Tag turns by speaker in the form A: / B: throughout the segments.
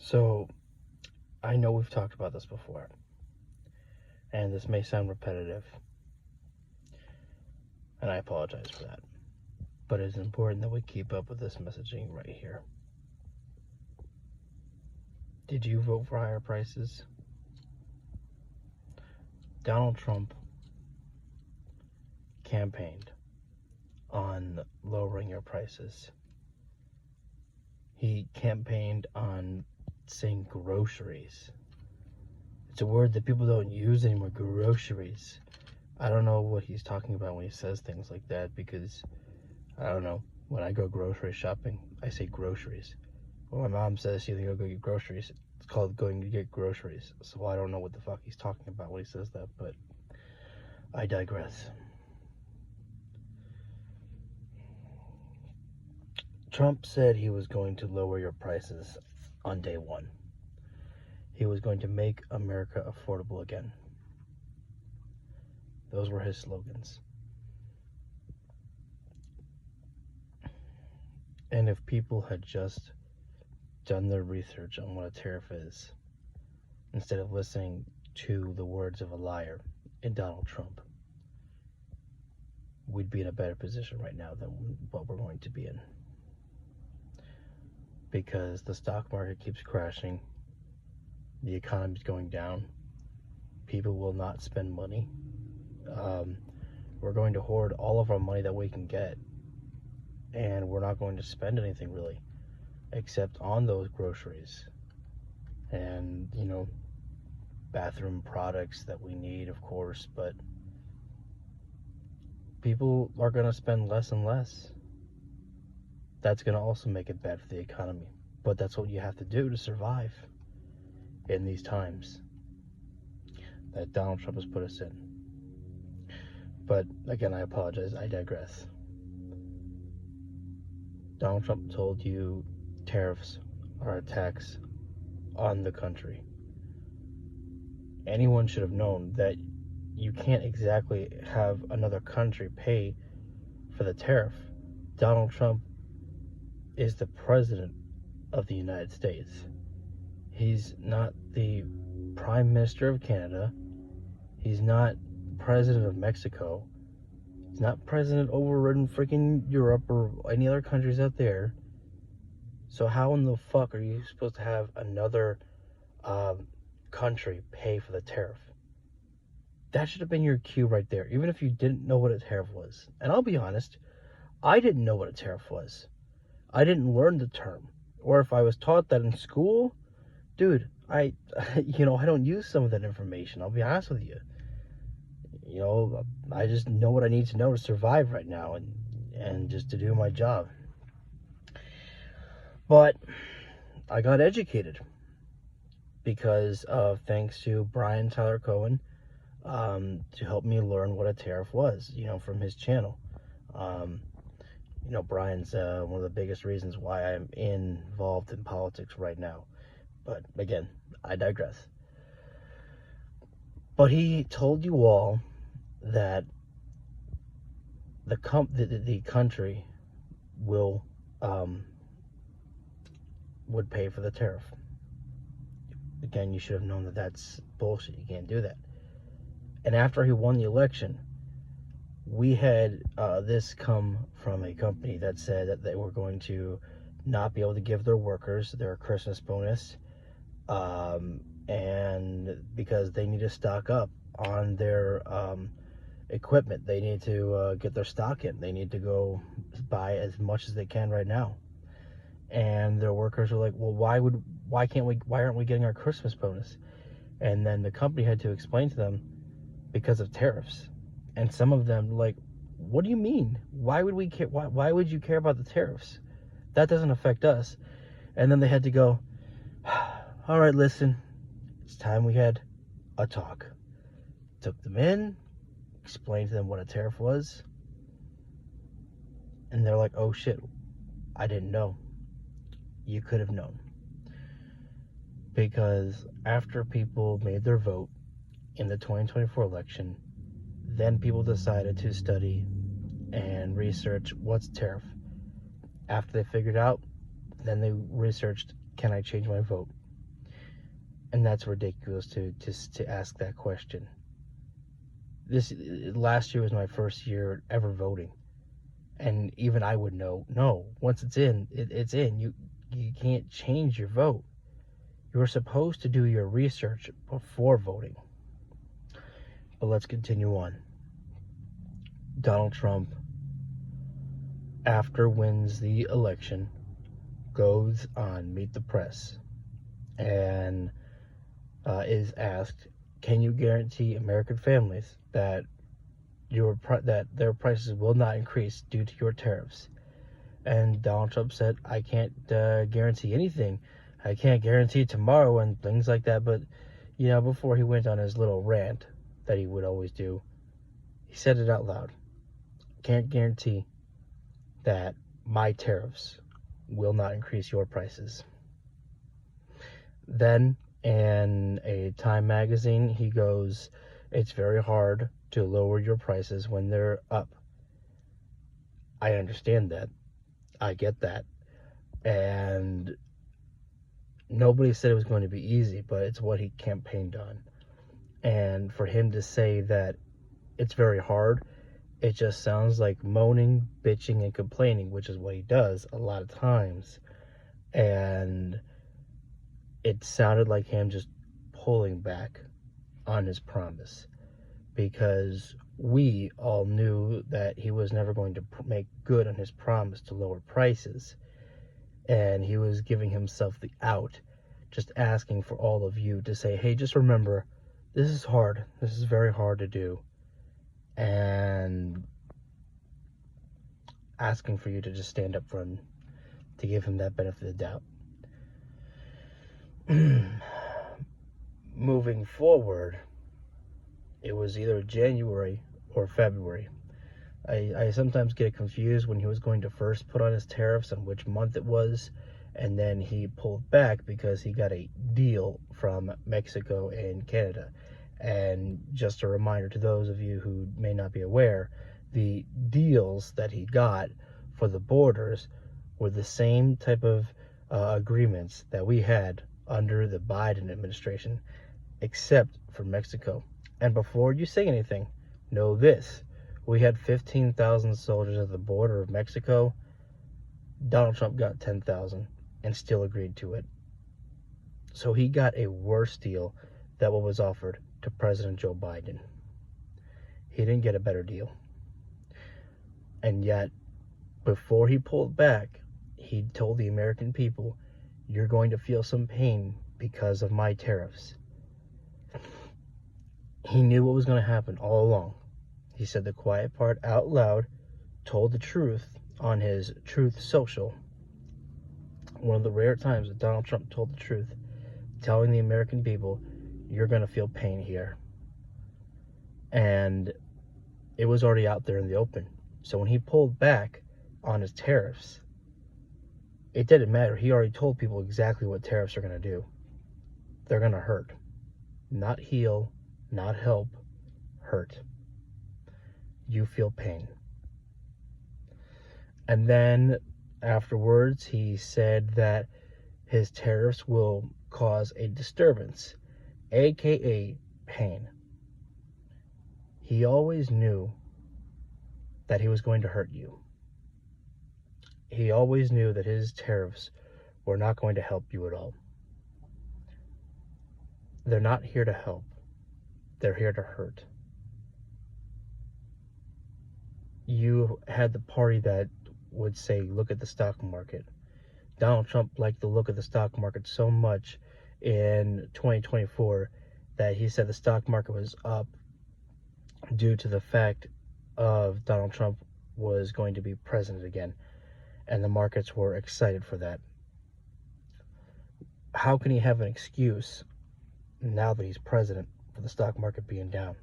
A: So, I know we've talked about this before, and this may sound repetitive, and I apologize for that. But it's important that we keep up with this messaging right here. Did you vote for higher prices? Donald Trump campaigned on lowering your prices. He campaigned on saying groceries. It's a word that people don't use anymore, groceries. I don't know what he's talking about when he says things like that, because, I don't know, when I go grocery shopping, I say groceries. When my mom says she's gonna go get groceries, it's called going to get groceries. So I don't know what the fuck he's talking about when he says that, but I digress. Trump said he was going to lower your prices on day one. He was going to make America affordable again. Those were his slogans. And if people had just done their research on what a tariff is, instead of listening to the words of a liar in Donald Trump, we'd be in a better position right now than what we're going to be in. Because the stock market keeps crashing, the economy's going down, people will not spend money. We're going to hoard all of our money that we can get, and we're not going to spend anything really, except on those groceries and, bathroom products that we need, of course, but people are going to spend less and less. That's going to also make it bad for the economy, but that's what you have to do to survive in these times that Donald Trump has put us in. But again, I apologize, I digress. Donald Trump told you tariffs are a tax on the country. Anyone should have known that you can't exactly have another country pay for the tariff. Donald Trump is the president of the United States. He's not the Prime Minister of Canada. He's not president of Mexico. He's not president over in freaking Europe or any other countries out there. So how in the fuck are you supposed to have another country pay for the tariff? That should have been your cue right there, even if you didn't know what a tariff was. And I'll be honest, I didn't know what a tariff was. I didn't learn the term. Or if I was taught that in school, dude, I don't use some of that information. I'll be honest with you. I just know what I need to know to survive right now and just to do my job. But I got educated because of thanks to Brian Tyler Cohen to help me learn what a tariff was, from his channel. Brian's one of the biggest reasons why I'm involved in politics right now. But again, I digress. But he told you all that the country would pay for the tariff. Again, you should have known that that's bullshit. You can't do that. And after he won the election, we had this come from a company that said that they were going to not be able to give their workers their Christmas bonus, and because they need to stock up on their equipment. They need to get their stock in. They need to go buy as much as they can right now. And their workers are like, well, why aren't we getting our Christmas bonus? And then the company had to explain to them, because of tariffs. And some of them like, what do you mean? Why would we care? Why would you care about the tariffs? That doesn't affect us. And then they had to go, all right, listen, it's time we had a talk. Took them in, explained to them what a tariff was, and they're like, oh shit, I didn't know. You could have known. Because after people made their vote in the 2024 election, then people decided to study and research what's tariff. After they figured out, then they researched, can I change my vote? And that's ridiculous to ask that question. This last year was my first year ever voting, and even I would know. No, once it's in, it's in. You can't change your vote. You're supposed to do your research before voting. But let's continue on. Donald Trump, after wins the election, goes on Meet the Press and is asked, "Can you guarantee American families that that their prices will not increase due to your tariffs?" And Donald Trump said, "I can't guarantee anything. I can't guarantee tomorrow," and things like that. But before he went on his little rant that he would always do, he said it out loud. "Can't guarantee that my tariffs will not increase your prices." Then, in a Time magazine, he goes, "It's very hard to lower your prices when they're up." I understand that. I get that. And nobody said it was going to be easy, but it's what he campaigned on. And for him to say that it's very hard, it just sounds like moaning, bitching, and complaining, which is what he does a lot of times. And it sounded like him just pulling back on his promise, because we all knew that he was never going to make good on his promise to lower prices. And he was giving himself the out, just asking for all of you to say, "Hey, just remember, this is hard. This is very hard to do." And asking for you to just stand up for him, to give him that benefit of the doubt. Moving forward, it was either January or February. I sometimes get confused when he was going to first put on his tariffs and which month it was, and then he pulled back because he got a deal from Mexico and Canada. And just a reminder to those of you who may not be aware, the deals that he got for the borders were the same type of agreements that we had under the Biden administration, except for Mexico. And before you say anything, know this: we had 15,000 soldiers at the border of Mexico. Donald Trump got 10,000 and still agreed to it. So he got a worse deal than what was offered to President Joe Biden. He didn't get a better deal. And yet, before he pulled back, he told the American people, "You're going to feel some pain because of my tariffs." He knew what was going to happen all along. He said the quiet part out loud, told the truth on his Truth Social. One of the rare times that Donald Trump told the truth, telling the American people, "You're going to feel pain here." And it was already out there in the open. So when he pulled back on his tariffs, it didn't matter. He already told people exactly what tariffs are going to do. They're going to hurt. Not heal, not help, hurt. You feel pain. And then afterwards, he said that his tariffs will cause a disturbance, aka pain. He always knew that he was going to hurt you. He always knew that his tariffs were not going to help you at all. They're not here to help. They're here to hurt. You had the party that would say, "Look at the stock market." Donald Trump liked the look of the stock market so much in 2024 that he said the stock market was up due to the fact of Donald Trump was going to be president again, and the markets were excited for that. How can he have an excuse now that he's president for the stock market being down?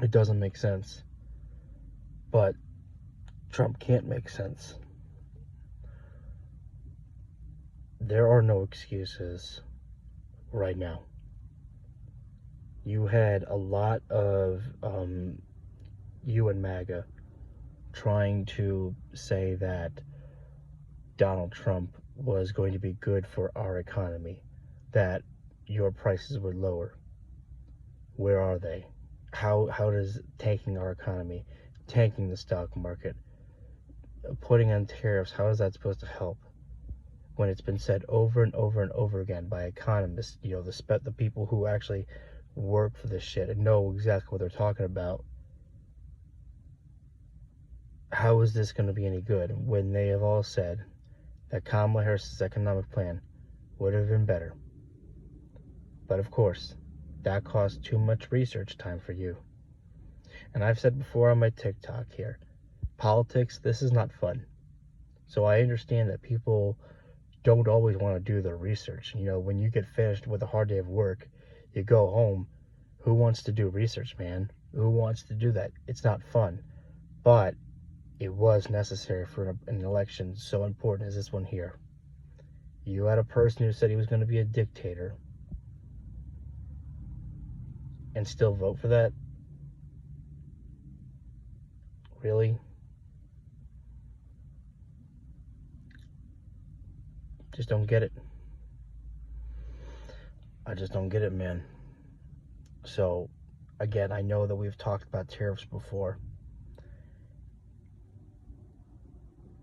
A: It doesn't make sense. But Trump can't make sense. There are no excuses right now. You had a lot of you and MAGA trying to say that Donald Trump was going to be good for our economy, that your prices would lower. Where are they? How does tanking our economy, tanking the stock market, putting on tariffs, how is that supposed to help? When it's been said over and over and over again by economists, the people who actually work for this shit and know exactly what they're talking about. How is this going to be any good when they have all said that Kamala Harris's economic plan would have been better? But of course, that costs too much research time for you. And I've said before on my TikTok here, politics, this is not fun. So I understand that people don't always want to do their research. When you get finished with a hard day of work, you go home. Who wants to do research, man? Who wants to do that? It's not fun. But it was necessary for an election so important as this one here. You had a person who said he was going to be a dictator and still vote for that? Really? Just don't get it. I just don't get it, man. So, again, I know that we've talked about tariffs before,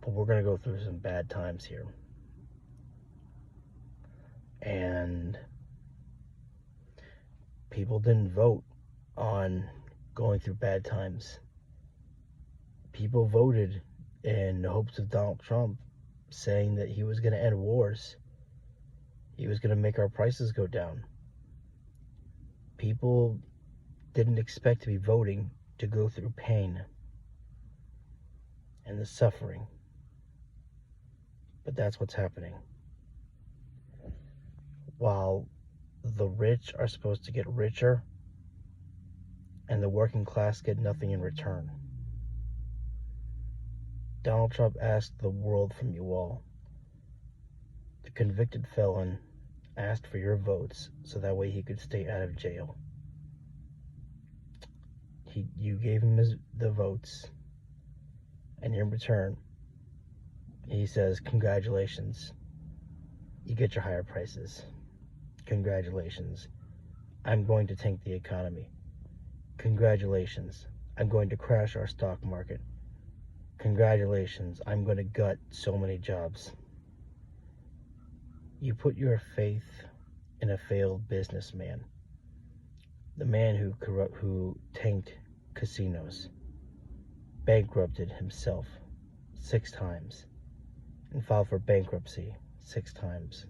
A: but we're going to go through some bad times here. And people didn't vote on going through bad times. People voted in the hopes of Donald Trump saying that he was going to end wars. He was going to make our prices go down. People didn't expect to be voting to go through pain and the suffering. But that's what's happening. While the rich are supposed to get richer and the working class get nothing in return. Donald Trump asked the world from you all. The convicted felon asked for your votes so that way he could stay out of jail. You gave him the votes, and in return, he says, congratulations, you get your higher prices. Congratulations, I'm going to tank the economy. Congratulations, I'm going to crash our stock market. Congratulations, I'm going to gut so many jobs. You put your faith in a failed businessman, the man who tanked casinos, bankrupted himself 6 times, and filed for bankruptcy 6 times.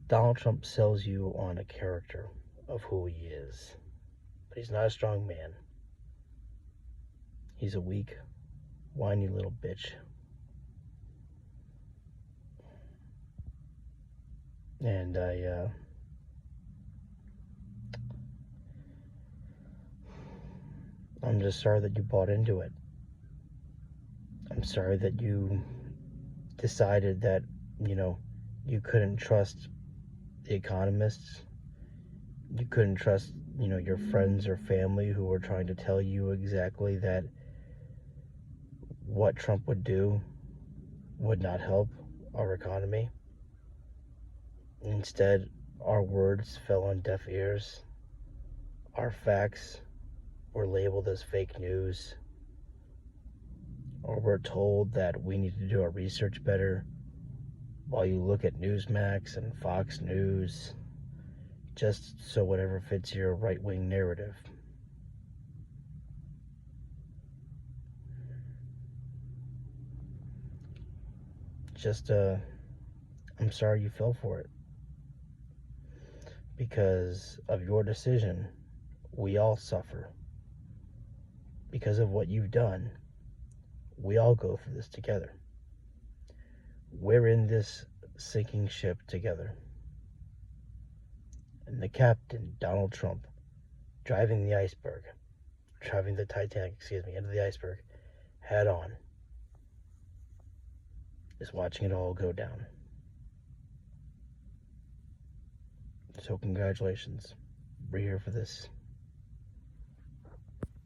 A: Donald Trump sells you on a character of who he is, but he's not a strong man. He's a weak, whiny little bitch. And I'm just sorry that you bought into it. I'm sorry that you decided that, you couldn't trust the economists. You couldn't trust, your friends or family who were trying to tell you exactly that what Trump would do would not help our economy. Instead, our words fell on deaf ears. Our facts were labeled as fake news. Or we're told that we need to do our research better while you look at Newsmax and Fox News just so whatever fits your right-wing narrative. I'm sorry you fell for it. Because of your decision, we all suffer. Because of what you've done, we all go through this together. We're in this sinking ship together. And the captain, Donald Trump, driving the Titanic, into the iceberg, head on, is watching it all go down. So congratulations. We're here for this.